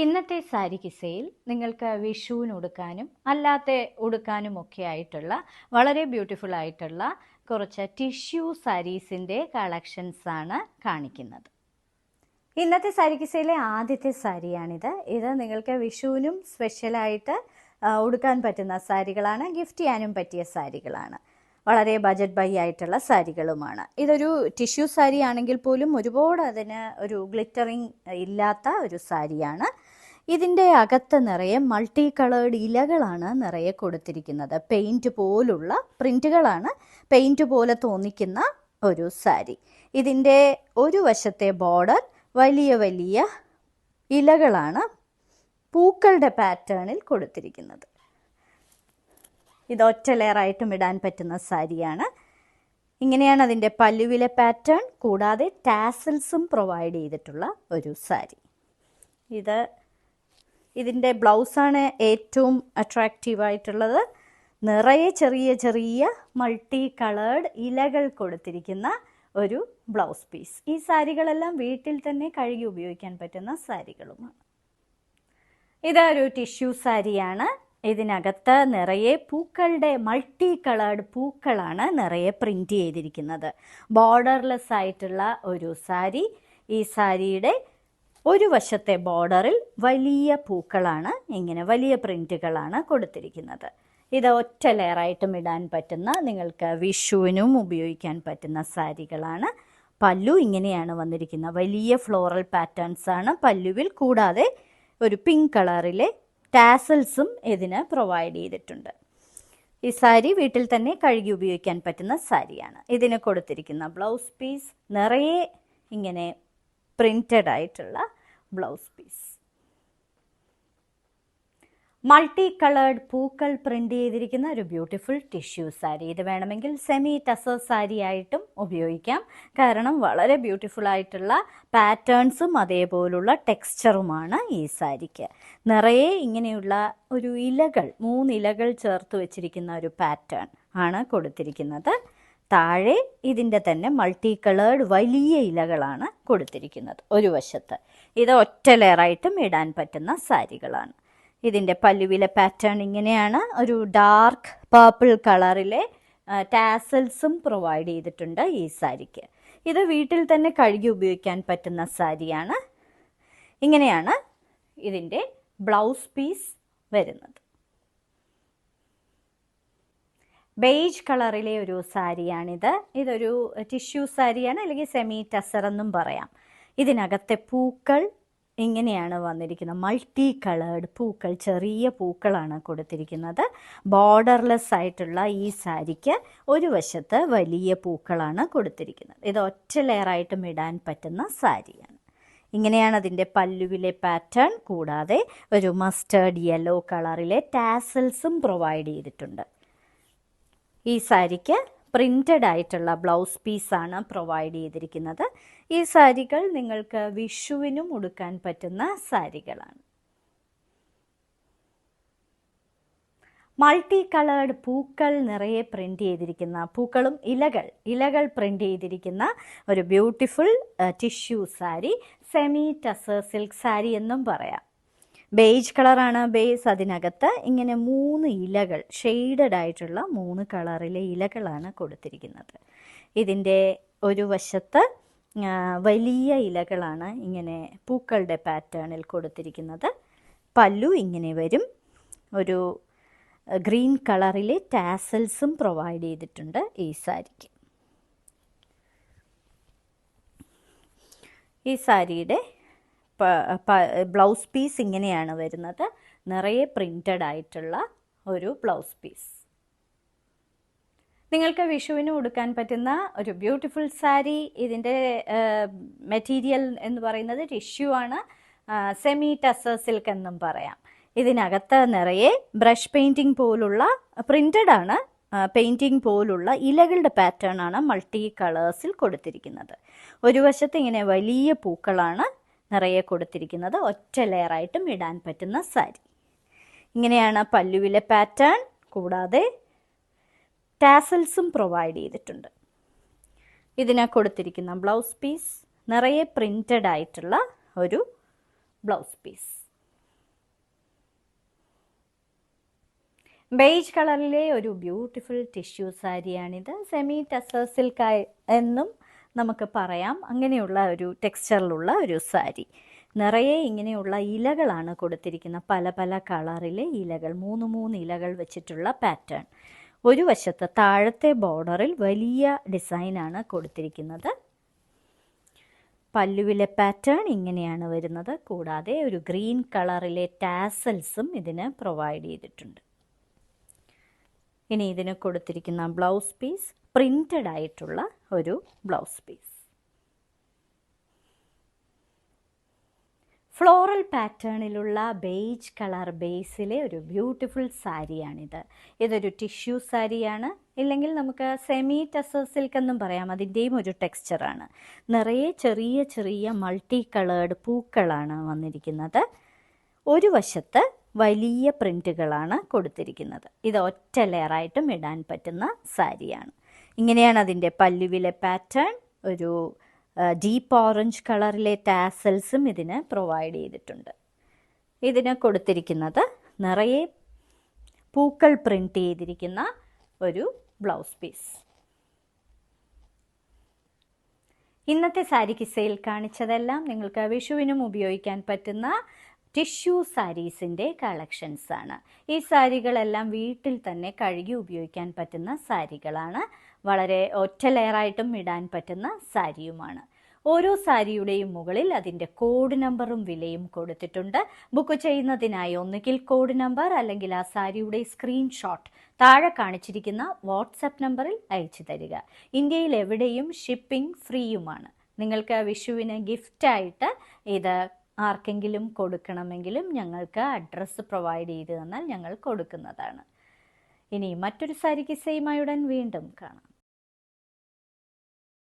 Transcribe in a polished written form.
ഇന്നത്തെ സാരി കിസയിൽ നിങ്ങൾക്ക് വിഷുവിന് ഉടുക്കാനും അല്ലാതെ ഉടുക്കാനുമൊക്കെ ആയിട്ടുള്ള വളരെ ബ്യൂട്ടിഫുൾ ആയിട്ടുള്ള കുറച്ച് ടിഷ്യൂ സാരീസിൻ്റെ കളക്ഷൻസാണ് കാണിക്കുന്നത്. ഇന്നത്തെ സാരി കിസയിലെ ആദ്യത്തെ സാരിയാണിത്. ഇത് നിങ്ങൾക്ക് വിഷുവിനും സ്പെഷ്യലായിട്ട് ഉടുക്കാൻ പറ്റുന്ന സാരികളാണ്, ഗിഫ്റ്റ് ചെയ്യാനും പറ്റിയ സാരികളാണ്. വളരെ ബജറ്റ് ബൈ ആയിട്ടുള്ള സാരികളുമാണ്. ഇതൊരു ടിഷ്യൂ സാരി ആണെങ്കിൽ പോലും ഒരുപാട് അതിന് ഒരു ഗ്ലിറ്ററിങ് ഇല്ലാത്ത ഒരു സാരിയാണ്. ഇതിൻ്റെ അകത്ത് നിറയെ മൾട്ടി കളേർഡ് ഇലകളാണ് നിറയെ കൊടുത്തിരിക്കുന്നത്. പെയിൻറ്റ് പോലുള്ള പ്രിൻറ്റുകളാണ്, പെയിൻറ്റ് പോലെ തോന്നിക്കുന്ന ഒരു സാരി. ഇതിൻ്റെ ഒരു വശത്തെ ബോർഡർ വലിയ വലിയ ഇലകളാണ് പൂക്കളുടെ പാറ്റേണിൽ കൊടുത്തിരിക്കുന്നത്. ഇത് ഒറ്റ ലെയറായിട്ടും ഇടാൻ പറ്റുന്ന സാരിയാണ്. ഇങ്ങനെയാണ് അതിൻ്റെ പല്ലുവിലെ പാറ്റേൺ. കൂടാതെ ടാസൽസും പ്രൊവൈഡ് ചെയ്തിട്ടുള്ള ഒരു സാരി. ഇതിൻ്റെ ബ്ലൗസാണ് ഏറ്റവും അട്രാക്റ്റീവായിട്ടുള്ളത്. നിറയെ ചെറിയ ചെറിയ മൾട്ടി കളേർഡ് ഇലകൾ കൊടുത്തിരിക്കുന്ന ഒരു ബ്ലൗസ് പീസ്. ഈ സാരികളെല്ലാം വീട്ടിൽ തന്നെ കഴുകി ഉപയോഗിക്കാൻ പറ്റുന്ന സാരികളുമാണ്. ഇതൊരു ടിഷ്യൂ സാരിയാണ്. ഇതിനകത്ത് നിറയെ പൂക്കളുടെ മൾട്ടി കളേർഡ് പൂക്കളാണ് നിറയെ പ്രിൻറ്റ് ചെയ്തിരിക്കുന്നത്. ബോർഡർലെസ് ആയിട്ടുള്ള ഒരു സാരി. ഈ സാരിയുടെ ഒരു വശത്തെ ബോർഡറിൽ വലിയ പൂക്കളാണ്, ഇങ്ങനെ വലിയ പ്രിൻറ്റുകളാണ് കൊടുത്തിരിക്കുന്നത്. ഇത് ഒറ്റ ലെയറായിട്ടും ഇടാൻ പറ്റുന്ന, നിങ്ങൾക്ക് വിഷുവിനും ഉപയോഗിക്കാൻ പറ്റുന്ന സാരികളാണ്. പല്ലു ഇങ്ങനെയാണ് വന്നിരിക്കുന്നത്. വലിയ ഫ്ലോറൽ പാറ്റേൺസ് ആണ് പല്ലുവിൽ. കൂടാതെ ഒരു പിങ്ക് കളറിലെ ടാസൽസും ഇതിന് പ്രൊവൈഡ് ചെയ്തിട്ടുണ്ട്. ഈ സാരി വീട്ടിൽ തന്നെ കഴുകി ഉപയോഗിക്കാൻ പറ്റുന്ന സാരിയാണ്. ഇതിന് കൊടുത്തിരിക്കുന്ന ബ്ലൗസ് പീസ് നിറയെ ഇങ്ങനെ പ്രിൻറ്റഡ് ആയിട്ടുള്ള ബ്ലൗസ് പീസ്. മൾട്ടി കളേർഡ് പൂക്കൾ പ്രിൻ്റ് ചെയ്തിരിക്കുന്ന ഒരു ബ്യൂട്ടിഫുൾ ടിഷ്യൂ സാരി. ഇത് വേണമെങ്കിൽ സെമി ടസർ സാരി ആയിട്ടും ഉപയോഗിക്കാം. കാരണം വളരെ ബ്യൂട്ടിഫുൾ ആയിട്ടുള്ള പാറ്റേൺസും അതേപോലുള്ള ടെക്സ്ചറുമാണ് ഈ സാരിക്ക്. നിറയെ ഇങ്ങനെയുള്ള ഒരു ഇലകൾ, 3 ഇലകൾ ചേർത്ത് വെച്ചിരിക്കുന്ന ഒരു പാറ്റേൺ ആണ് കൊടുത്തിരിക്കുന്നത്. താഴെ ഇതിൻ്റെ തന്നെ മൾട്ടി കളേർഡ് വലിയ ഇലകളാണ് കൊടുത്തിരിക്കുന്നത് ഒരു വശത്ത്. ഇത് ഒറ്റ ലെയറായിട്ടും ഇടാൻ പറ്റുന്ന സാരികളാണ്. ഇതിൻ്റെ പല്ലുവിലെ പാറ്റേൺ ഇങ്ങനെയാണ്. ഒരു ഡാർക്ക് പർപ്പിൾ കളറിലെ ടാസൽസും പ്രൊവൈഡ് ചെയ്തിട്ടുണ്ട് ഈ സാരിക്ക്. ഇത് വീട്ടിൽ തന്നെ കഴുകി ഉപയോഗിക്കാൻ പറ്റുന്ന സാരിയാണ്. ഇങ്ങനെയാണ് ഇതിൻ്റെ ബ്ലൗസ് പീസ് വരുന്നത്. ബേജ് കളറിലെ ഒരു സാരിയാണിത്. ഇതൊരു ടിഷ്യൂ സാരിയാണ്, അല്ലെങ്കിൽ സെമി ടസർ എന്നും പറയാം. ഇതിനകത്തെ പൂക്കൾ ഇങ്ങനെയാണ് വന്നിരിക്കുന്നത്. മൾട്ടി കളേർഡ് പൂക്കൾ, ചെറിയ പൂക്കളാണ് കൊടുത്തിരിക്കുന്നത്. ബോർഡർലെസ് ആയിട്ടുള്ള ഈ സാരിക്ക് ഒരു വശത്ത് വലിയ പൂക്കളാണ് കൊടുത്തിരിക്കുന്നത്. ഇത് ഒറ്റ ലെയറായിട്ടും ഇടാൻ പറ്റുന്ന സാരിയാണ്. ഇങ്ങനെയാണ് അതിൻ്റെ പല്ലുവിലെ പാറ്റേൺ. കൂടാതെ ഒരു മസ്റ്റേർഡ് യെല്ലോ കളറിലെ ടാസൽസും പ്രൊവൈഡ് ചെയ്തിട്ടുണ്ട്. ഈ സാരിക്ക് പ്രിൻറ്റഡ് ആയിട്ടുള്ള ബ്ലൗസ് പീസാണ് പ്രൊവൈഡ് ചെയ്തിരിക്കുന്നത്. ഈ സാരികൾ നിങ്ങൾക്ക് വിഷുവിനും ഉടുക്കാൻ പറ്റുന്ന സാരികളാണ്. മൾട്ടി കളേർഡ് പൂക്കൾ നിറയെ പ്രിൻ്റ് ചെയ്തിരിക്കുന്ന, പൂക്കളും ഇലകൾ പ്രിൻ്റ് ചെയ്തിരിക്കുന്ന ഒരു beautiful tissue sari. Semi tussar silk sari എന്നും പറയാം. ബേജ് കളറാണ് ബേസ്. അതിനകത്ത് ഇങ്ങനെ 3 ഇലകൾ, ഷെയ്ഡഡ് ആയിട്ടുള്ള 3 കളറിലെ ഇലകളാണ് കൊടുത്തിരിക്കുന്നത്. ഇതിൻ്റെ ഒരു വശത്ത് വലിയ ഇലകളാണ് ഇങ്ങനെ പൂക്കളുടെ പാറ്റേണിൽ കൊടുത്തിരിക്കുന്നത്. പല്ലു ഇങ്ങനെ വരും. ഒരു ഗ്രീൻ കളറിലെ ടാസൽസും പ്രൊവൈഡ് ചെയ്തിട്ടുണ്ട് ഈ സാരിക്ക്. ഈ സാരിയുടെ ബ്ലൗസ് പീസ് ഇങ്ങനെയാണ് വരുന്നത്. നിറയെ പ്രിൻറ്റഡ് ആയിട്ടുള്ള ഒരു ബ്ലൗസ് പീസ്. നിങ്ങൾക്ക് വിഷുവിന് ഉടുക്കാൻ പറ്റുന്ന ഒരു ബ്യൂട്ടിഫുൾ സാരി. ഇതിൻ്റെ മെറ്റീരിയൽ എന്ന് പറയുന്നത് ടിഷ്യൂ ആണ്, സെമി ടസർ സിൽക്ക് എന്നും പറയാം. ഇതിനകത്ത് നിറയെ ബ്രഷ് പെയിൻറ്റിങ് പോലുള്ള, പ്രിൻറ്റഡ് ആണ്, പെയിൻറ്റിങ് പോലുള്ള ഇലകളുടെ പാറ്റേൺ ആണ് മൾട്ടി കളേഴ്സിൽ കൊടുത്തിരിക്കുന്നത്. ഒരു വശത്ത് ഇങ്ങനെ വലിയ പൂക്കളാണ് നിറയെ കൊടുത്തിരിക്കുന്നത്. ഒറ്റ ലെയറായിട്ടും ഇടാൻ പറ്റുന്ന സാരി. ഇങ്ങനെയാണ് പല്ലുവിലെ പാറ്റേൺ. കൂടാതെ ടാസൽസും പ്രൊവൈഡ് ചെയ്തിട്ടുണ്ട്. ഇതിന് കൊടുത്തിരിക്കുന്ന ബ്ലൗസ് പീസ് നിറയെ പ്രിൻറ്റഡ് ആയിട്ടുള്ള ഒരു ബ്ലൗസ് പീസ്. ബേജ് കളറിലെ ഒരു ബ്യൂട്ടിഫുൾ ടിഷ്യൂ സാരിയാണിത്. സെമി ടസർ സിൽക്ക് എന്നും നമുക്ക് പറയാം. അങ്ങനെയുള്ള ഒരു ടെക്സ്ചറിലുള്ള ഒരു സാരി. നിറയെ ഇങ്ങനെയുള്ള ഇലകളാണ് കൊടുത്തിരിക്കുന്ന, പല പല കളറിലെ ഇലകൾ, 3 ഇലകൾ വെച്ചിട്ടുള്ള പാറ്റേൺ. ഒരു വശത്ത് താഴത്തെ ബോർഡറിൽ വലിയ ഡിസൈനാണ് കൊടുത്തിരിക്കുന്നത്. പല്ലുവിലെ പാറ്റേൺ ഇങ്ങനെയാണ് വരുന്നത്. കൂടാതെ ഒരു ഗ്രീൻ കളറിലെ ടാസൽസും ഇതിന് പ്രൊവൈഡ് ചെയ്തിട്ടുണ്ട്. ഇനി ഇതിന് കൊടുത്തിരിക്കുന്ന ബ്ലൗസ് പീസ് പ്രിൻറ്റഡ് ആയിട്ടുള്ള ഒരു ബ്ലൗസ് പീസ്. ഫ്ലോറൽ പാറ്റേണിലുള്ള ബേജ് കളർ ബേസിലെ ഒരു ബ്യൂട്ടിഫുൾ സാരിയാണിത്. ഇതൊരു ടിഷ്യൂ സാരിയാണ്, ഇല്ലെങ്കിൽ നമുക്ക് സെമി ടസർ സിൽക്ക് എന്നും പറയാം. അതിൻ്റെയും ഒരു ടെക്സ്ചറാണ്. നിറയെ ചെറിയ ചെറിയ മൾട്ടി കളേർഡ് പൂക്കളാണ് വന്നിരിക്കുന്നത്. ഒരു വശത്ത് വലിയ പ്രിൻറ്റുകളാണ് കൊടുത്തിരിക്കുന്നത്. ഇത് ഒറ്റ ലെയറായിട്ടും ഇടാൻ പറ്റുന്ന സാരിയാണ്. ഇങ്ങനെയാണ് അതിൻ്റെ പല്ലുവിലെ പാറ്റേൺ. ഒരു ഡീപ്പ് ഓറഞ്ച് കളറിലെ ടാസൽസും ഇതിന് പ്രൊവൈഡ് ചെയ്തിട്ടുണ്ട്. ഇതിന് കൊടുത്തിരിക്കുന്നത് നിറയെ പൂക്കൾ പ്രിൻ്റ് ചെയ്തിരിക്കുന്ന ഒരു ബ്ലൗസ് പീസ്. ഇന്നത്തെ സാരി കിസ്സയിൽ കാണിച്ചതെല്ലാം നിങ്ങൾക്ക് വിഷുവിനും ഉപയോഗിക്കാൻ പറ്റുന്ന ടിഷ്യൂ സാരീസിൻ്റെ കളക്ഷൻസാണ്. ഈ സാരികളെല്ലാം വീട്ടിൽ തന്നെ കഴുകി ഉപയോഗിക്കാൻ പറ്റുന്ന സാരികളാണ്. വളരെ ഒറ്റ ലെയറായിട്ടും ഇടാൻ പറ്റുന്ന സാരിയുമാണ്. ഓരോ സാരിയുടെയും മുകളിൽ അതിൻ്റെ കോഡ് നമ്പറും വിലയും കൊടുത്തിട്ടുണ്ട്. ബുക്ക് ചെയ്യുന്നതിനായി ഒന്നുകിൽ കോഡ് നമ്പർ അല്ലെങ്കിൽ ആ സാരിയുടെ സ്ക്രീൻഷോട്ട് താഴെ കാണിച്ചിരിക്കുന്ന വാട്സപ്പ് നമ്പറിൽ അയച്ചു തരിക. ഇന്ത്യയിൽ എവിടെയും ഷിപ്പിംഗ് ഫ്രീയുമാണ്. നിങ്ങൾക്ക് വിഷുവിന് ഗിഫ്റ്റായിട്ട് ഇത് ആർക്കെങ്കിലും കൊടുക്കണമെങ്കിലും ഞങ്ങൾക്ക് അഡ്രസ്സ് പ്രൊവൈഡ് ചെയ്ത് തന്നാൽ ഞങ്ങൾ കൊടുക്കുന്നതാണ്. ഇനി മറ്റൊരു സാരി കിസ്സയുമായി ഉടൻ വീണ്ടും കാണാം.